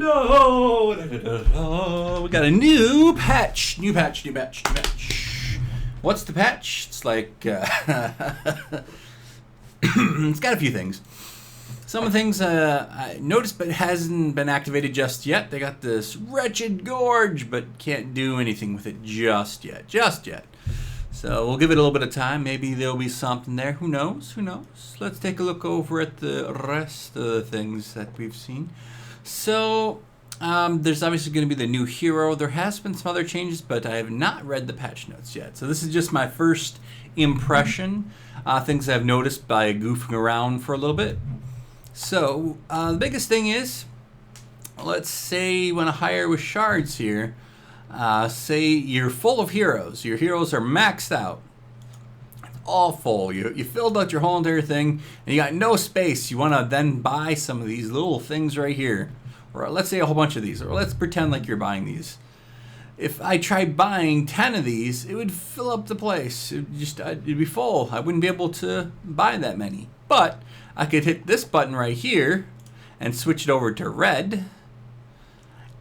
No. We got a new patch. New patch. What's the patch? It's like it's got a few things. Some of the things I noticed but hasn't been activated just yet. They got this Wretched Gorge, but can't do anything with it just yet. So we'll give it a little bit of time. Maybe there'll be something there. Who knows? Let's take a look over at the rest of the things that we've seen. So there's obviously going to be the new hero. There has been some other changes, but I have not read the patch notes yet. So this is just my first impression. Things I've noticed by goofing around for a little bit. So the biggest thing is, let's say you want to hire with shards here. Say you're full of heroes. Your heroes are maxed out. It's all full. You filled out your whole entire thing, and you got no space. You want to then buy some of these little things right here. Or let's say a whole bunch of these. Or let's pretend like you're buying these. If I tried buying 10 of these, it would fill up the place. It'd be full. I wouldn't be able to buy that many. But I could hit this button right here and switch it over to red.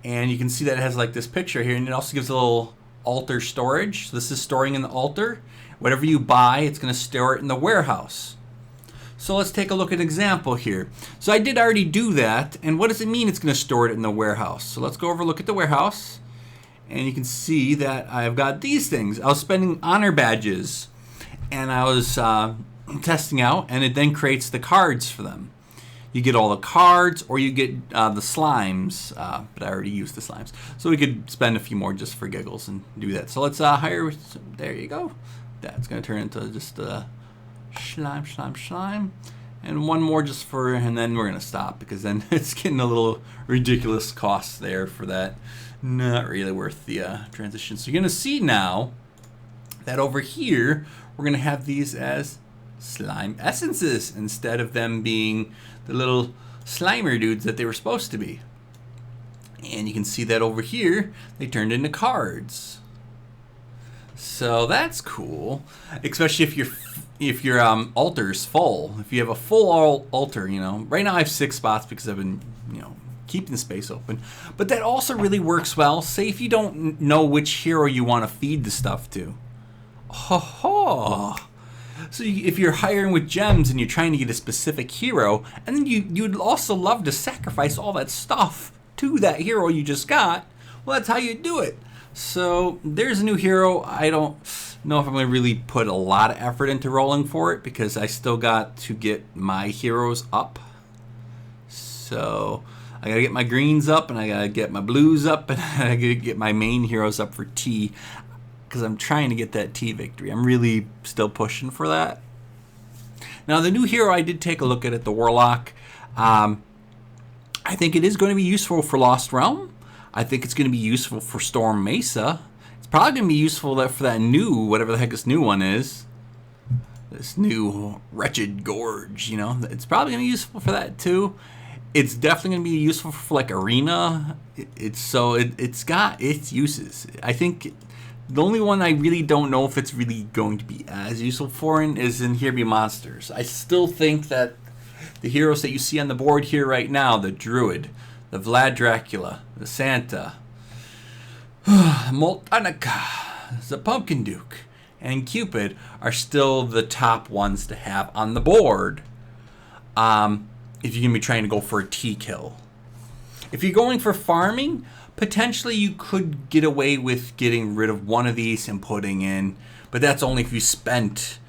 And you can see that it has like this picture here, and it also gives a little altar storage. So this is storing in the altar. Whatever you buy, it's going to store it in the warehouse. So let's take a look at an example here. So I did already do that, and what does it mean it's going to store it in the warehouse? So let's go over and look at the warehouse, and you can see that I've got these things. I was spending honor badges, and I was testing out, and it then creates the cards for them. You get all the cards, or you get the slimes, but I already used the slimes. So we could spend a few more just for giggles and do that. So let's hire, there you go. That's going to turn into just slime. And one more just for, and then we're going to stop, because then it's getting a little ridiculous cost there for that. Not really worth the transition. So you're going to see now that over here, we're going to have these as slime essences instead of them being the little slimer dudes that they were supposed to be. And you can see that over here they turned into cards. So that's cool, especially if your altar's full. If you have a full altar, right now I have 6 spots because I've been keeping the space open. But that also really works well. Say if you don't know which hero you want to feed the stuff to. So if you're hiring with gems and you're trying to get a specific hero, and then you'd also love to sacrifice all that stuff to that hero you just got, well, that's how you do it. So there's a new hero. I don't know if I'm going to really put a lot of effort into rolling for it, because I still got to get my heroes up. So I got to get my greens up, and I got to get my blues up, and I got to get my main heroes up for T, because I'm trying to get that T victory. I'm really still pushing for that. Now, the new hero I did take a look at the Warlock. I think it is going to be useful for Lost Realm. I think it's going to be useful for Storm Mesa. It's probably going to be useful for that new, whatever the heck this new one is. This new Wretched Gorge, It's probably going to be useful for that too. It's definitely going to be useful for like Arena. It's got its uses. I think the only one I really don't know if it's really going to be as useful for is in Here Be Monsters. I still think that the heroes that you see on the board here right now, the Druid, the Vlad Dracula, the Santa, Moltanica, the Pumpkin Duke, and Cupid are still the top ones to have on the board if you're going to be trying to go for a T kill. If you're going for farming, potentially you could get away with getting rid of one of these and putting in, but that's only if you spent,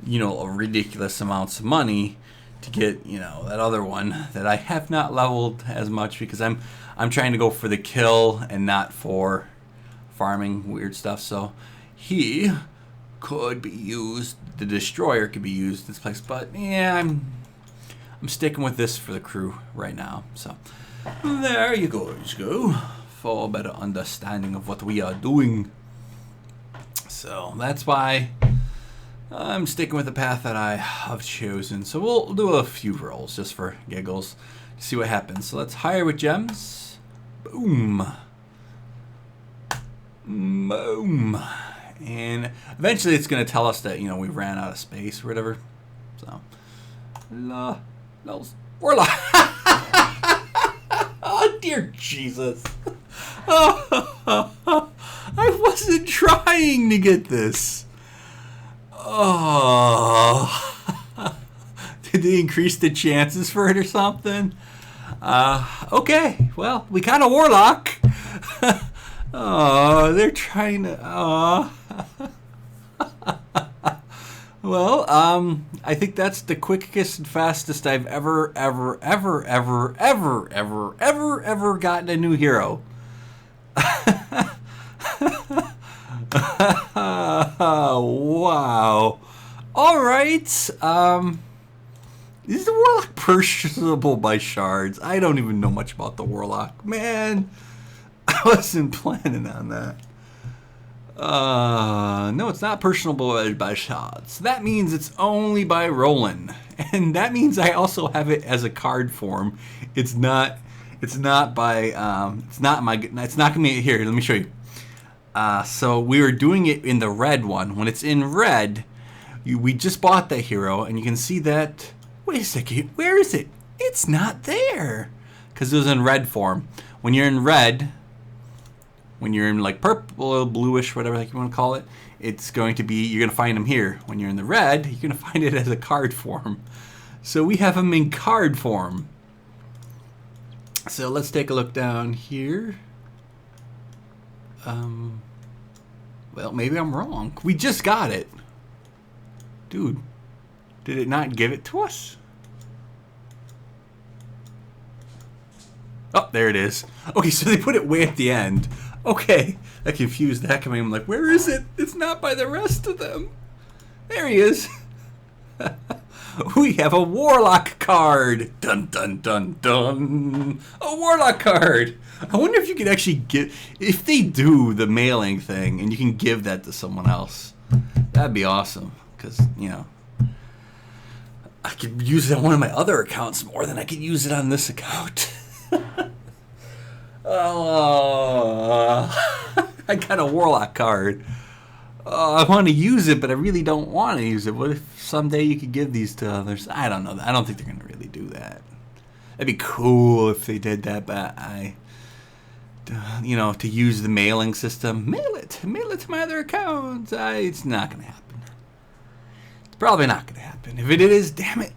a ridiculous amounts of money to get, that other one that I have not leveled as much, because I'm trying to go for the kill and not for farming weird stuff. So he could be used, the Destroyer could be used in this place, but yeah, I'm sticking with this for the crew right now. So there you go. For a better understanding of what we are doing. So that's why I'm sticking with the path that I have chosen. So we'll do a few rolls just for giggles to see what happens. So let's hire with gems. Boom. Boom. And eventually it's going to tell us that, we ran out of space or whatever. So, we're live. Oh, Dear Jesus. I wasn't trying to get this. Oh. Did they increase the chances for it or something? Okay. Well, we got a warlock. Oh, they're trying to... Well, I think that's the quickest and fastest I've ever gotten a new hero. Wow. All right. Is the warlock purchasable by shards? I don't even know much about the warlock. Man, I wasn't planning on that. No, it's not purchasable by shards. That means it's only by rolling, and that means I also have it as a card form. It's not by. It's not gonna be here. Let me show you. So we were doing it in the red one. When it's in red, we just bought that hero, and you can see that. Wait a second. Where is it? It's not there because it was in red form. When you're in red. When you're in like purple, bluish, whatever you want to call it, it's going to be, you're going to find them here. When you're in the red, you're going to find it as a card form. So we have them in card form. So let's take a look down here. Well, maybe I'm wrong. We just got it. Dude, did it not give it to us? Oh, there it is. Okay, so they put it way at the end. Okay, that confused the heck of me. I'm like, where is it? It's not by the rest of them. There he is. We have a warlock card. Dun, dun, dun, dun. A warlock card. I wonder if you could actually get, if they do the mailing thing and you can give that to someone else. That'd be awesome. Because, you know, I could use it on one of my other accounts more than I could use it on this account. I got a warlock card. I want to use it, but I really don't want to use it. What if someday you could give these to others? I don't know. I don't think they're going to really do that. It'd be cool if they did that, but to use the mailing system, mail it to my other accounts. It's not going to happen. It's probably not going to happen. If it is, damn it,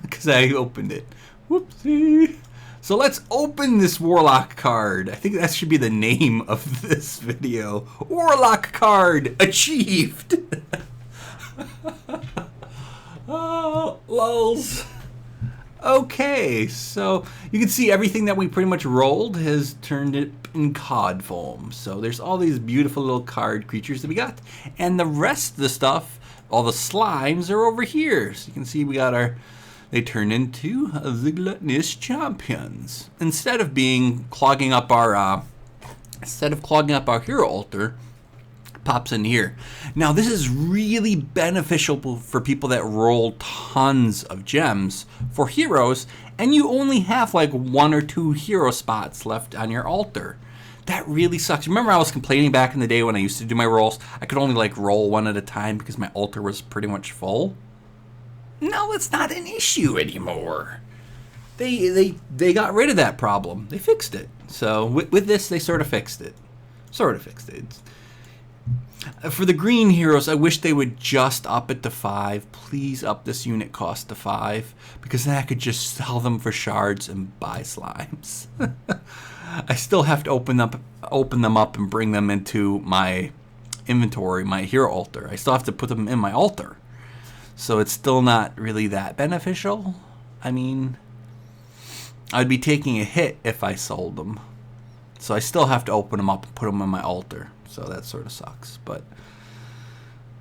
because I opened it. Whoopsie. So let's open this warlock card. I think that should be the name of this video. Warlock card achieved. Oh, lulz. Okay, so you can see everything that we pretty much rolled has turned it in card form. So there's all these beautiful little card creatures that we got. And the rest of the stuff, all the slimes are over here. So you can see we got they turn into the gluttonous champions. Instead of clogging up our hero altar, pops in here. Now this is really beneficial for people that roll tons of gems for heroes, and you only have like 1 or 2 hero spots left on your altar. That really sucks. Remember I was complaining back in the day when I used to do my rolls, I could only like roll 1 at a time because my altar was pretty much full. No, it's not an issue anymore. They got rid of that problem. They fixed it. So with this, they sort of fixed it. For the green heroes, I wish they would just up it to 5. Please up this unit cost to 5, because then I could just sell them for shards and buy slimes. I still have to open them up and bring them into my inventory, my hero altar. I still have to put them in my altar. So it's still not really that beneficial. I mean, I'd be taking a hit if I sold them. So I still have to open them up and put them on my altar. So that sort of sucks. But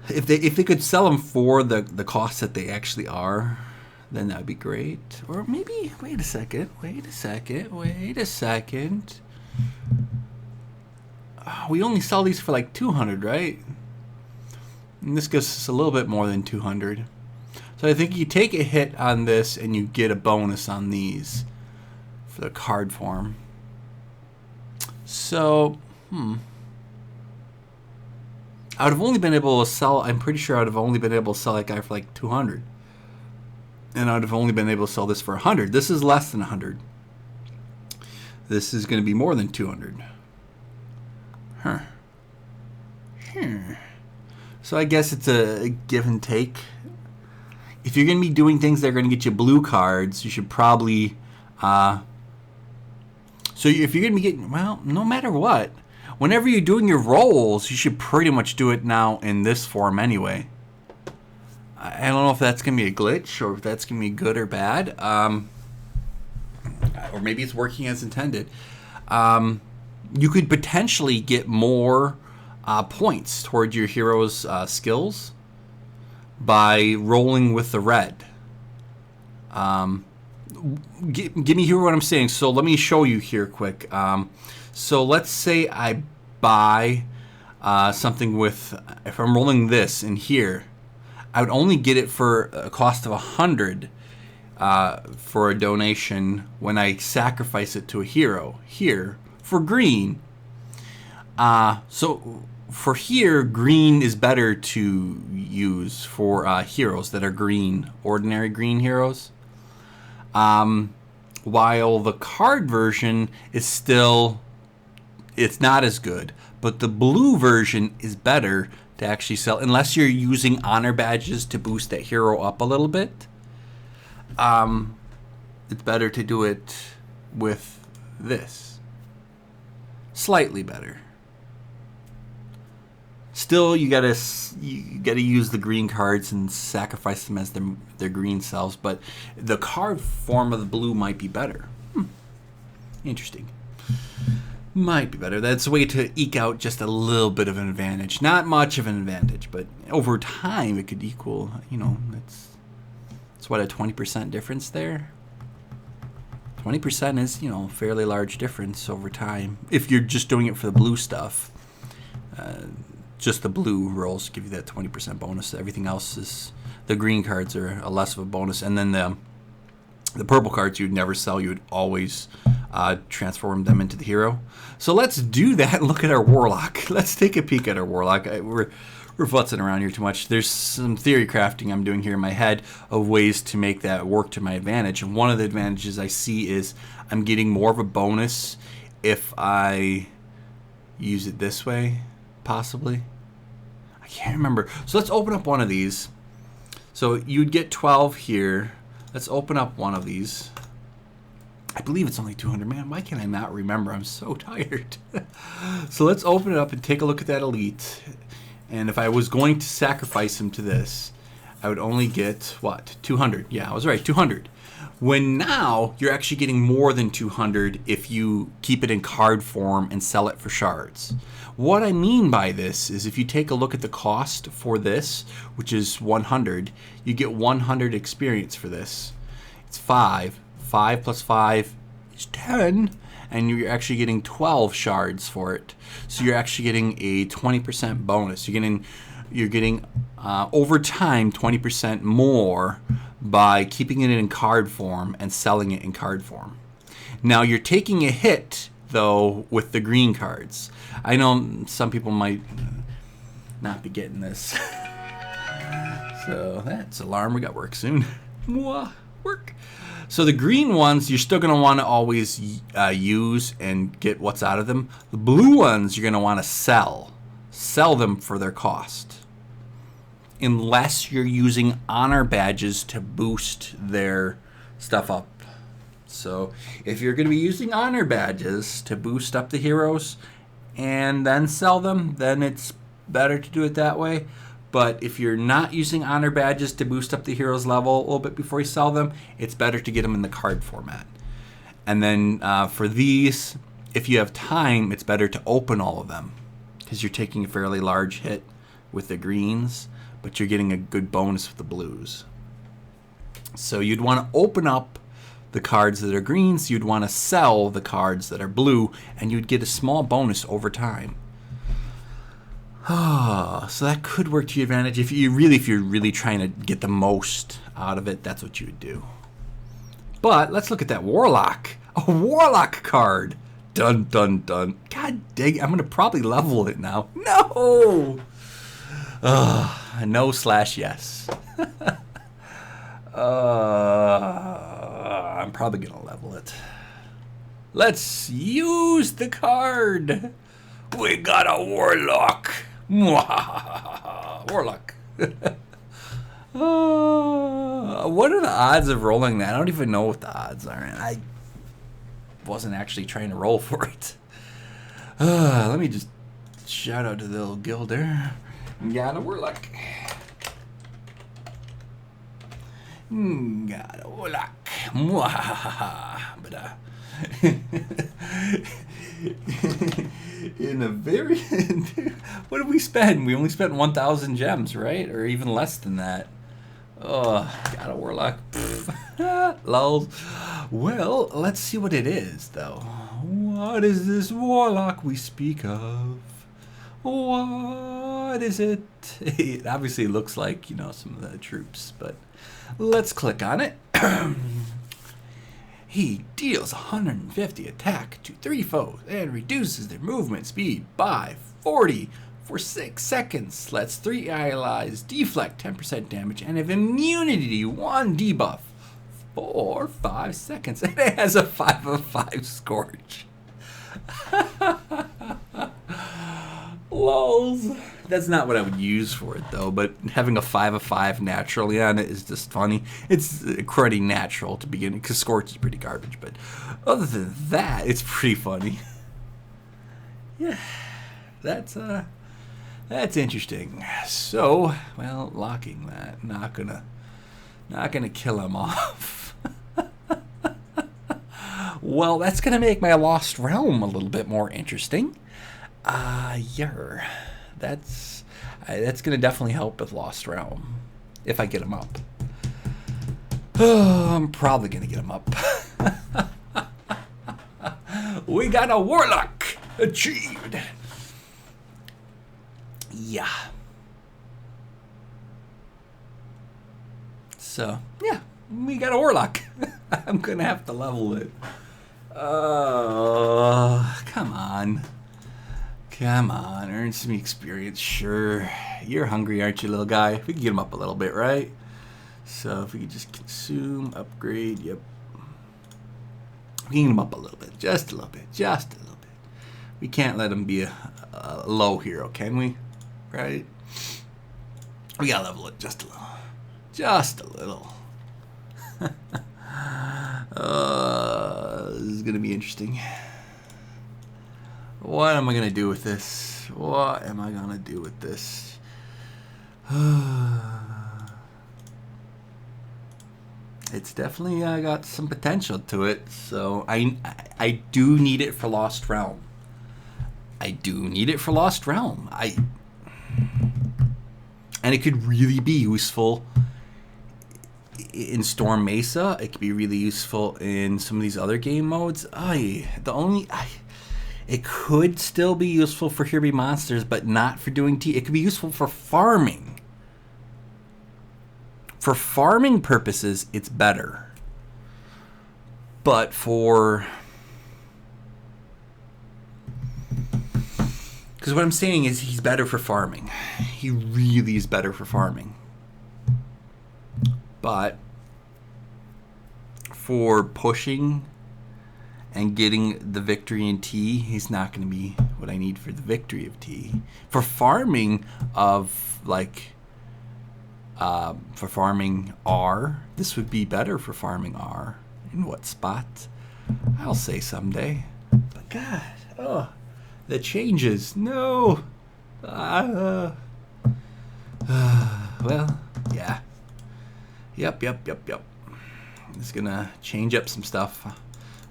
if they could sell them for the cost that they actually are, then that would be great. Or maybe, wait a second. We only sell these for like 200, right? And this gives us a little bit more than 200. So I think you take a hit on this and you get a bonus on these for the card form. So, I would have only been able to sell, I'm pretty sure I would have only been able to sell that guy for like 200. And I would have only been able to sell this for 100. This is less than 100. This is going to be more than 200. Huh. So I guess it's a give and take. If you're going to be doing things that are going to get you blue cards, you should probably... so if you're going to be getting... Well, no matter what, whenever you're doing your rolls, you should pretty much do it now in this form anyway. I don't know if that's going to be a glitch or if that's going to be good or bad. Or maybe it's working as intended. You could potentially get more points toward your hero's skills by rolling with the red. Give me here what I'm saying. So let me show you here quick. So let's say I buy something with, if I'm rolling this in here, I would only get it for a cost of 100 for a donation when I sacrifice it to a hero here for green. So for here, green is better to use for heroes that are green, ordinary green heroes. While the card version is still, it's not as good, but the blue version is better to actually sell, unless you're using honor badges to boost that hero up a little bit. It's better to do it with this. Slightly better. Still, you gotta use the green cards and sacrifice them as their green selves, but the card form of the blue might be better. Interesting. Might be better. That's a way to eke out just a little bit of an advantage. Not much of an advantage, but over time it could equal, that's what, a 20% difference there? 20% is, a fairly large difference over time. If you're just doing it for the blue stuff, just the blue rolls give you that 20% bonus. Everything else is, the green cards are a less of a bonus. And then the purple cards you'd never sell, you would always transform them into the hero. So let's do that and look at our Warlock. Let's take a peek at our Warlock. We're futzing around here too much. There's some theory crafting I'm doing here in my head of ways to make that work to my advantage. And one of the advantages I see is I'm getting more of a bonus if I use it this way, possibly. I can't remember. So let's open up one of these. So you'd get 12 here. Let's open up one of these. I believe it's only 200. Man, why can I not remember? I'm so tired. So let's open it up and take a look at that elite. And if I was going to sacrifice him to this, I would only get, what, 200. Yeah, I was right, 200. When now, you're actually getting more than 200 if you keep it in card form and sell it for shards. What I mean by this is if you take a look at the cost for this, which is 100, you get 100 experience for this. It's 5. 5 plus 5 is 10. And you're actually getting 12 shards for it. So you're actually getting a 20% bonus. You're getting over time 20% more by keeping it in card form and selling it in card form. Now you're taking a hit though with the green cards. I know some people might not be getting this. So that's alarm. We got work soon. Work. So the green ones, you're still going to want to always use and get what's out of them. The blue ones, you're going to want to sell. Sell them for their cost. Unless you're using honor badges to boost their stuff up. So if you're going to be using honor badges to boost up the heroes and then sell them, then it's better to do it that way. But if you're not using honor badges to boost up the hero's level a little bit before you sell them, it's better to get them in the card format. And then for these, if you have time, it's better to open all of them because you're taking a fairly large hit with the greens, but you're getting a good bonus with the blues. So you'd want to open up the cards that are greens, you'd want to sell the cards that are blue, and you'd get a small bonus over time. So that could work to your advantage. If you're really trying to get the most out of it, that's what you would do. But let's look at that Warlock. A Warlock card. Dun, dun, dun. God dang it. I'm going to probably level it now. No! No/yes. I'm probably going to level it. Let's use the card. We got a warlock. Warlock. What are the odds of rolling that? I don't even know what the odds are. And I wasn't actually trying to roll for it. Let me just shout out to the little guilder. Got a warlock. Got a warlock. But in a very what did we spend? We only spent 1,000 gems, right? Or even less than that. Oh, got a warlock. Lol. Well, let's see what it is, though. What is this warlock we speak of? What is it? It obviously looks like, you know, some of the troops, but let's click on it. He deals 150 attack to 3 foes and reduces their movement speed by 40 for 6 seconds. Lets 3 allies deflect 10% damage and have immunity 1 debuff for 5 seconds. And it has a 5 of 5 Scorch. Lols. That's not what I would use for it, though, but having a 5 of 5 naturally on it is just funny. It's pretty natural to begin, because Scorch is pretty garbage, but other than that, it's pretty funny. Yeah, that's interesting. So, well, locking that, not gonna kill him off. Well, that's gonna make my Lost Realm a little bit more interesting. Yeah, that's gonna definitely help with Lost Realm if I get him up. Oh, I'm probably gonna get him up. We got a warlock achieved. Yeah. So yeah, we got a warlock. I'm gonna have to level it. Oh, come on. Come on, earn some experience. Sure. You're hungry, aren't you, little guy? We can get him up a little bit, right? So if we could just consume, upgrade, yep. We can get him up a little bit. Just a little bit. Just a little bit. We can't let him be a low hero, can we? Right? We gotta level it just a little. Just a little. This is gonna be interesting. What am I going to do with this? What am I going to do with this? It's definitely got some potential to it. So I do need it for Lost Realm. I do need it for Lost Realm. And it could really be useful in Storm Mesa. It could be really useful in some of these other game modes. It could still be useful for Here Be Monsters, but not for doing T. It could be useful for farming. For farming purposes, it's better. But for... Because what I'm saying is he's better for farming. He really is better for farming. But for pushing and getting the victory in T, he's not going to be what I need for the victory of T. For farming of, like, for farming R, this would be better for farming R. In what spot? I'll say someday. But God, the changes, no. Well, yeah. Yep. It's going to change up some stuff.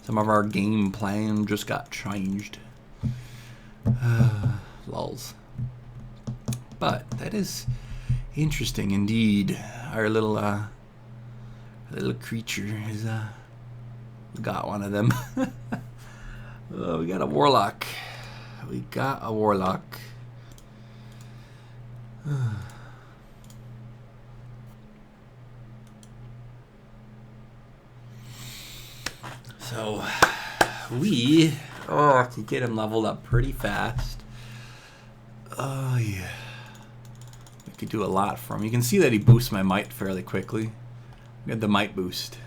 Some of our game plan just got changed. Lulz. But that is interesting indeed. Our little creature is we got one of them. We got a warlock. We got a warlock. So we can get him leveled up pretty fast. Oh yeah, we could do a lot for him. You can see that he boosts my might fairly quickly. We got the might boost.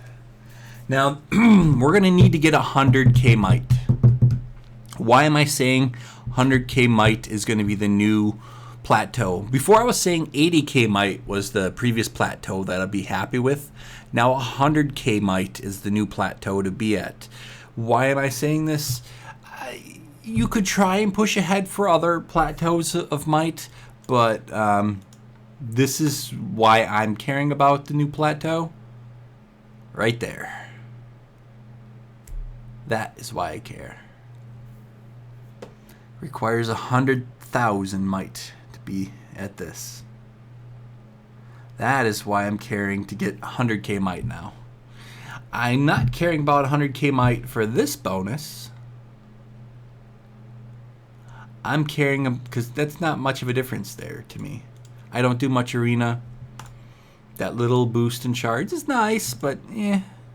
Now we're gonna need to get 100k might. Why am I saying 100k might is going to be the new plateau? Before I was saying 80k might was the previous plateau that I'd be happy with. Now 100k might is the new plateau to be at. Why am I saying this? You could try and push ahead for other plateaus of might, but this is why I'm caring about the new plateau. Right there. That is why I care. Requires 100,000 might to be at this. That is why I'm caring to get 100k might now. I'm not caring about 100k might for this bonus. I'm caring because that's not much of a difference there to me. I don't do much arena. That little boost in shards is nice, but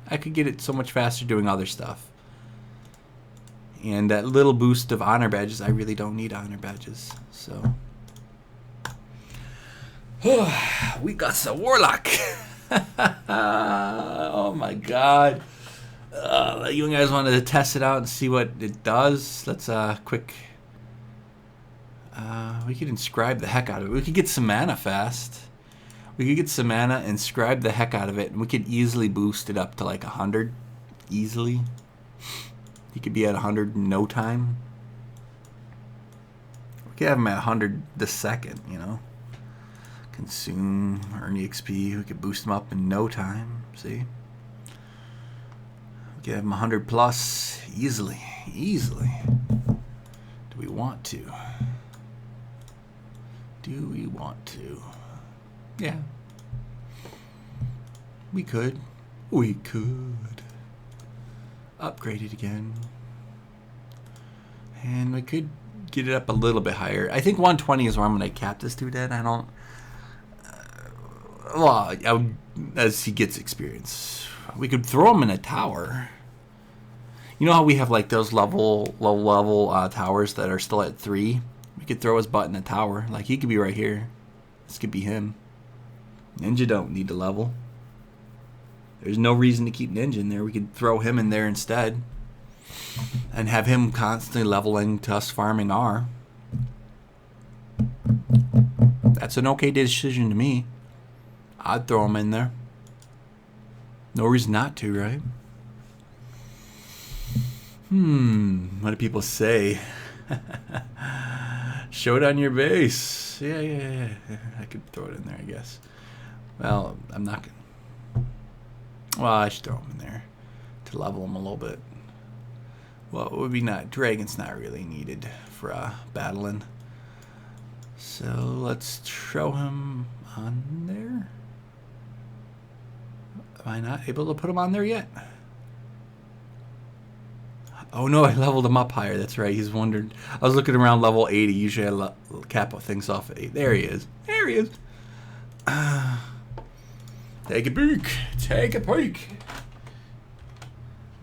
I could get it so much faster doing other stuff. And that little boost of honor badges, I really don't need honor badges. So, we got some warlock. Oh my god. You guys wanted to test it out and see what it does. Let's quick. We could inscribe the heck out of it. We could get some mana fast. We could get some mana, inscribe the heck out of it, and we could easily boost it up to like 100. Easily. He could be at 100 in no time. We could have him at 100 the second, you know. Consume, earn EXP. We could boost him up in no time. See? We could have him 100 plus easily. Easily. Do we want to? Do we want to? Yeah. We could. We could. Upgrade it again. And we could get it up a little bit higher. I think 120 is where I'm going to cap this dude at. I don't... as he gets experience. We could throw him in a tower. You know how we have like those low level towers that are still at 3? We could throw his butt in a tower. Like he could be right here. This could be him. Ninja don't need to level. There's no reason to keep Ninja in there. We could throw him in there instead. And have him constantly leveling to us farming R. That's an okay decision to me. I'd throw him in there. No reason not to, right? What do people say? Show it on your base. Yeah. I could throw it in there, I guess. Well, I'm not gonna. Well, I should throw him in there to level him a little bit. Well, it would be not. Dragon's not really needed for battling. So let's throw him on there. Am I not able to put him on there yet? Oh no, I leveled him up higher. That's right. He's wondered. I was looking around level 80. Usually I cap things off at 8. There he is. There he is. Take a peek. Take a peek.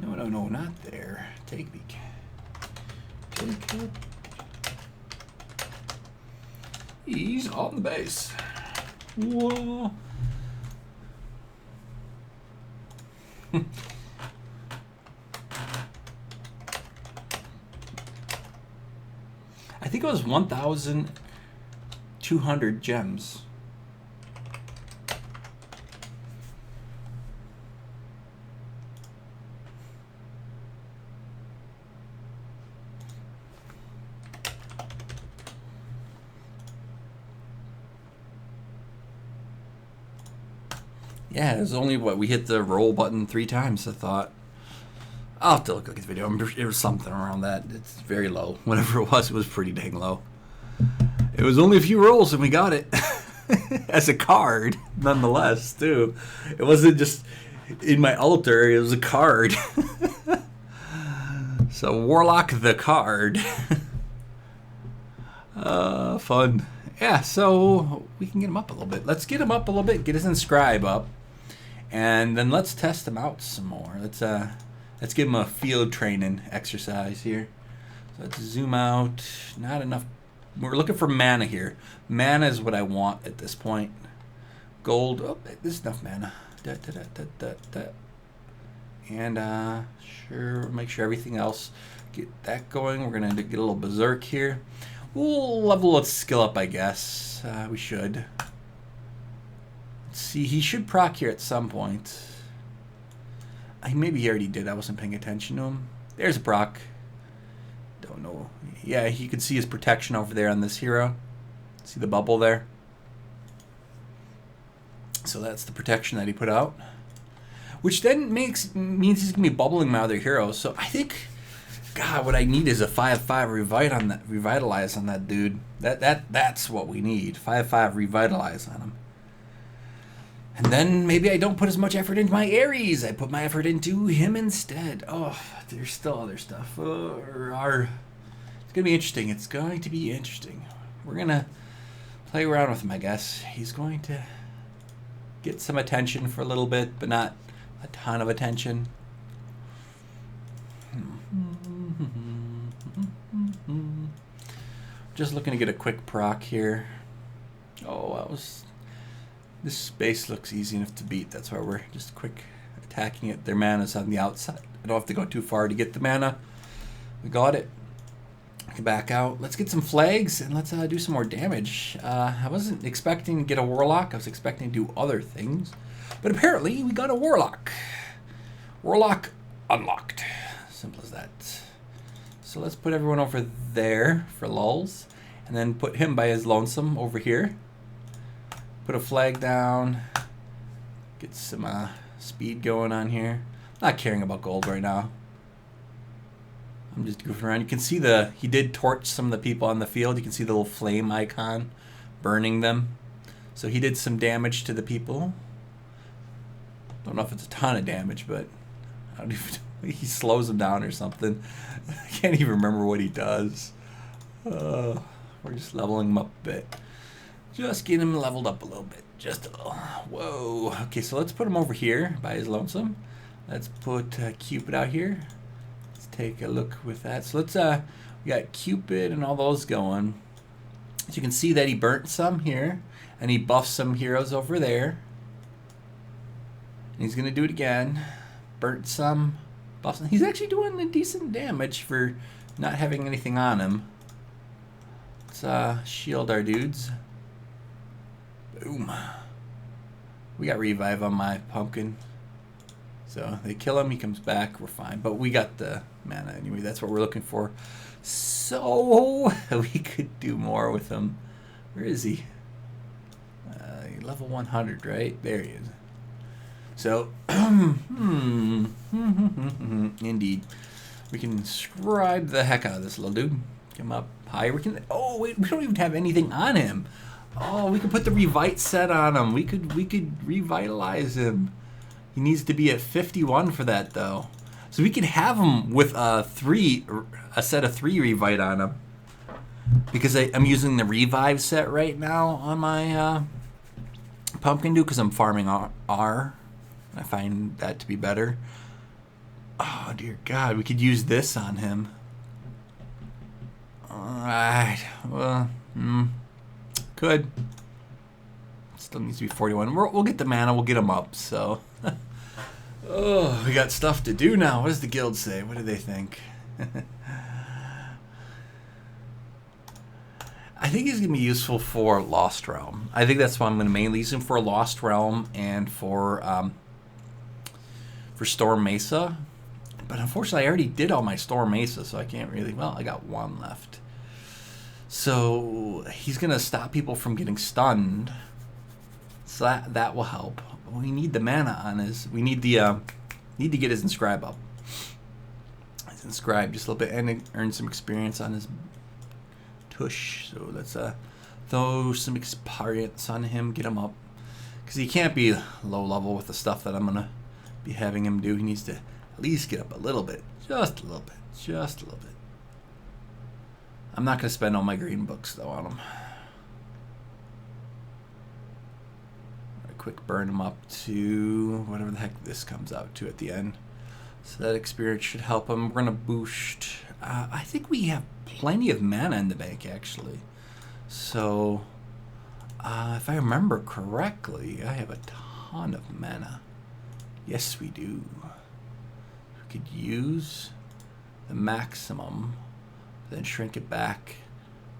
No, not there. Take a peek. Take a... He's on the base. Whoa. I think it was 1,200 gems. Yeah, it was only what we hit the roll button 3 times. I thought I'll have to look at the video. It was something around that. It's very low. Whatever it was pretty dang low. It was only a few rolls and we got it as a card, nonetheless. Too. It wasn't just in my altar. It was a card. So Warlock the card. Fun. Yeah. So we can get him up a little bit. Let's get him up a little bit. Get his inscribe up. And then let's test him out some more. Let's give him a field training exercise here. So let's zoom out. Not enough. We're looking for mana here. Mana is what I want at this point. Gold. Oh, there's enough mana. And sure, make sure everything else get that going. We're gonna get a little berserk here. We'll level its skill up, I guess. We should. Let's see, he should proc here at some point. Maybe he already did. I wasn't paying attention to him. There's a proc. Don't know. Yeah, you can see his protection over there on this hero. See the bubble there? So that's the protection that he put out. Which then means he's going to be bubbling my other heroes. So I think, God, what I need is a 5/5 revitalize on that dude. That's what we need. 5/5 revitalize on him. And then maybe I don't put as much effort into my Ares. I put my effort into him instead. Oh, there's still other stuff. It's going to be interesting. It's going to be interesting. We're going to play around with him, I guess. He's going to get some attention for a little bit, but not a ton of attention. Just looking to get a quick proc here. Oh, that was... This space looks easy enough to beat. That's why we're just quick attacking it. Their mana's on the outside. I don't have to go too far to get the mana. We got it. I can back out. Let's get some flags and let's do some more damage. I wasn't expecting to get a warlock. I was expecting to do other things. But apparently we got a warlock. Warlock unlocked. Simple as that. So let's put everyone over there for lulls. And then put him by his lonesome over here. Put a flag down. Get some speed going on here. Not caring about gold right now. I'm just goofing around. You can see he did torch some of the people on the field. You can see the little flame icon burning them. So he did some damage to the people. Don't know if it's a ton of damage, but I don't even, he slows them down or something. I can't even remember what he does. We're just leveling him up a bit. Just get him leveled up a little bit. Just a little. Whoa. Okay, so let's put him over here by his lonesome. Let's put Cupid out here. Let's take a look with that. So let's, we got Cupid and all those going. So you can see that he burnt some here. And he buffed some heroes over there. And he's going to do it again. Burnt some. Buffed some. He's actually doing a decent damage for not having anything on him. Let's shield our dudes. Boom. We got revive on my pumpkin. So they kill him, he comes back, we're fine. But we got the mana anyway, that's what we're looking for. So we could do more with him. Where is he? Level 100, right? There he is. So, indeed. We can scribe the heck out of this little dude. Get him up higher. We can. Oh wait, we don't even have anything on him. Oh, we could put the Revite set on him. We could revitalize him. He needs to be at 51 for that though. So we could have him with a set of 3 Revite on him. Because I'm using the revive set right now on my pumpkin dude because I'm farming R. I find that to be better. Oh dear God, we could use this on him. Alright, well, could. Still needs to be 41. We'll get the mana, we'll get him up, so. Oh, we got stuff to do now. What does the guild say? What do they think? I think he's going to be useful for Lost Realm. I think that's why I'm going to mainly use him for Lost Realm and for Storm Mesa. But unfortunately, I already did all my Storm Mesa, so I can't really... Well, I got 1 left. So he's going to stop people from getting stunned. So that will help. We need the mana on his... We need the... need to get his Inscribe up. His Inscribe just a little bit and earn some experience on his tush. So let's throw some experience on him, get him up. Because he can't be low level with the stuff that I'm going to be having him do. He needs to at least get up a little bit. Just a little bit. Just a little bit. I'm not going to spend all my green books, though, on him. Quick burn him up to whatever the heck this comes out to at the end. So that experience should help him. We're going to boost. I think we have plenty of mana in the bank, actually. So, if I remember correctly, I have a ton of mana. Yes, we do. We could use the maximum, then shrink it back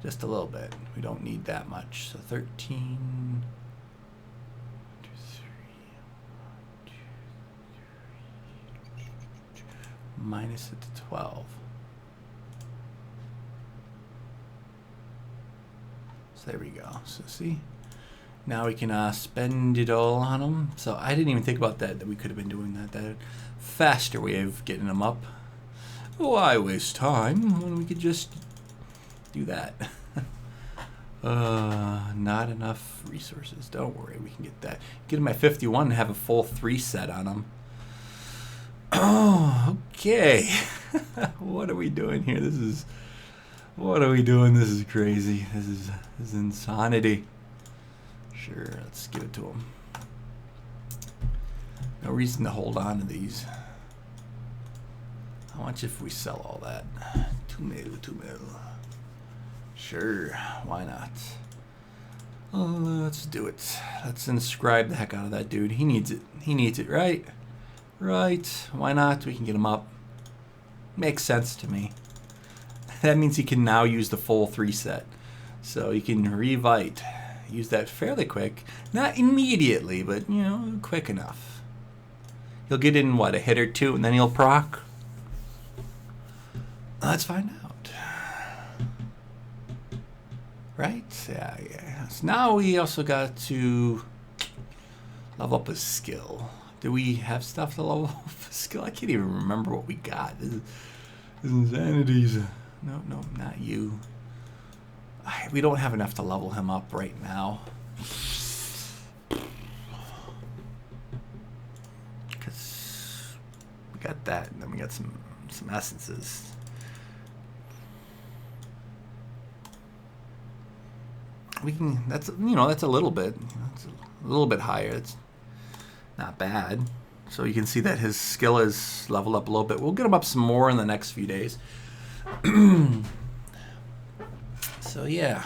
just a little bit. We don't need that much. So 13, 2, 3, 1, 2, 3, minus it to 12. So there we go. So see, now we can spend it all on them. So I didn't even think about that we could have been doing that faster way of getting them up. Why waste time when we could just do that? Not enough resources. Don't worry, we can get that. Get him at 51 and have a full 3 set on him. Oh, okay. What are we doing here? What are we doing? This is crazy. This is insanity. Sure, let's give it to him. No reason to hold on to these. How much if we sell all that? 2 mil. Sure, why not? Let's do it. Let's inscribe the heck out of that dude. He needs it. He needs it, right? Right. Why not? We can get him up. Makes sense to me. That means he can now use the full 3 set. So you can revite. Use that fairly quick. Not immediately, but, you know, quick enough. He'll get in, what, a hit or 2, and then he'll proc? Let's find out. Right? Yeah. So now we also got to level up his skill. Do we have stuff to level up his skill? I can't even remember what we got. This is insanities. No, not you. We don't have enough to level him up right now. Because we got that, and then we got some essences. We can, that's a little bit. It's a little bit higher. It's not bad. So you can see that his skill is leveled up a little bit. We'll get him up some more in the next few days. So yeah,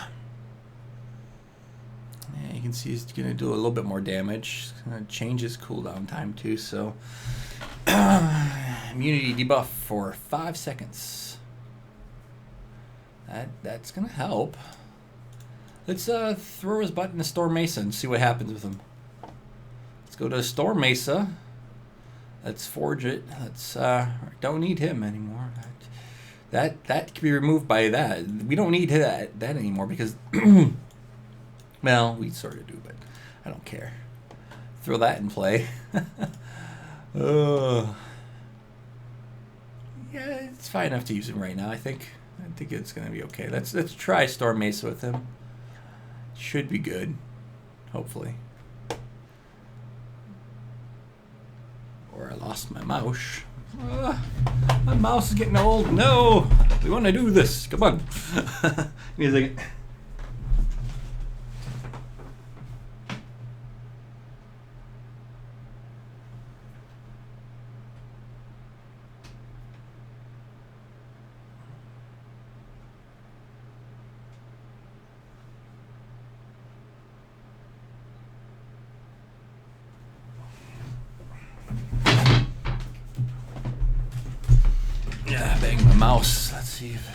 you can see he's gonna do a little bit more damage. It's gonna change his cooldown time too. So immunity debuff for 5 seconds. That's gonna help. Let's throw his butt in the Storm Mesa and see what happens with him. Let's go to Storm Mesa. Let's forge it. Let's don't need him anymore. That can be removed by that. We don't need that anymore because well, we sort of do, but I don't care. Throw that in play. Yeah, it's fine enough to use him right now. I think it's gonna be okay. Let's try Storm Mesa with him. Should be good, hopefully. Or I lost my mouse. My mouse is getting old. No, we want to do this. Come on. Give me a second. Bang my mouse. Let's see if...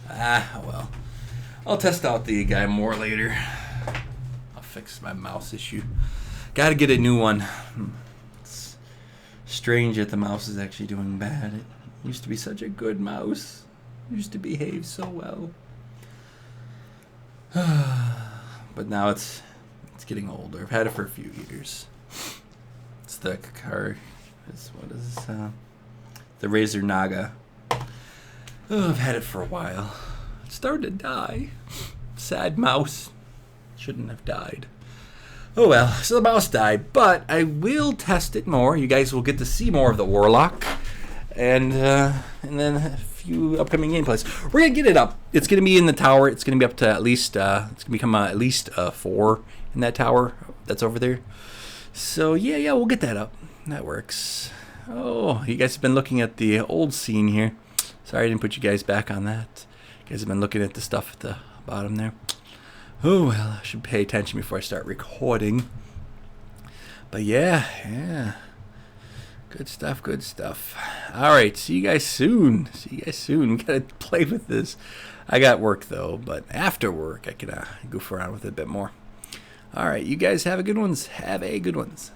well. I'll test out the guy more later. I'll fix my mouse issue. Gotta get a new one. It's strange that the mouse is actually doing bad. It used to be such a good mouse. It used to behave so well. But now it's getting older. I've had it for a few years. It's the Kakar... What is this? The Razor Naga. Oh, I've had it for a while. It started to die. Sad mouse. Shouldn't have died. Oh well, so the mouse died, but I will test it more. You guys will get to see more of the Warlock. And then a few upcoming gameplays. We're going to get it up. It's going to be in the tower. It's going to be up to at least, it's going to become at least 4 in that tower that's over there. So yeah, we'll get that up. That works. Oh, you guys have been looking at the old scene here. Sorry I didn't put you guys back on that. You guys have been looking at the stuff at the bottom there. Oh, well, I should pay attention before I start recording. But yeah. Good stuff, good stuff. All right, see you guys soon. See you guys soon. We got to play with this. I got work, though, but after work, I can goof around with it a bit more. All right, you guys have a good ones. Have a good ones.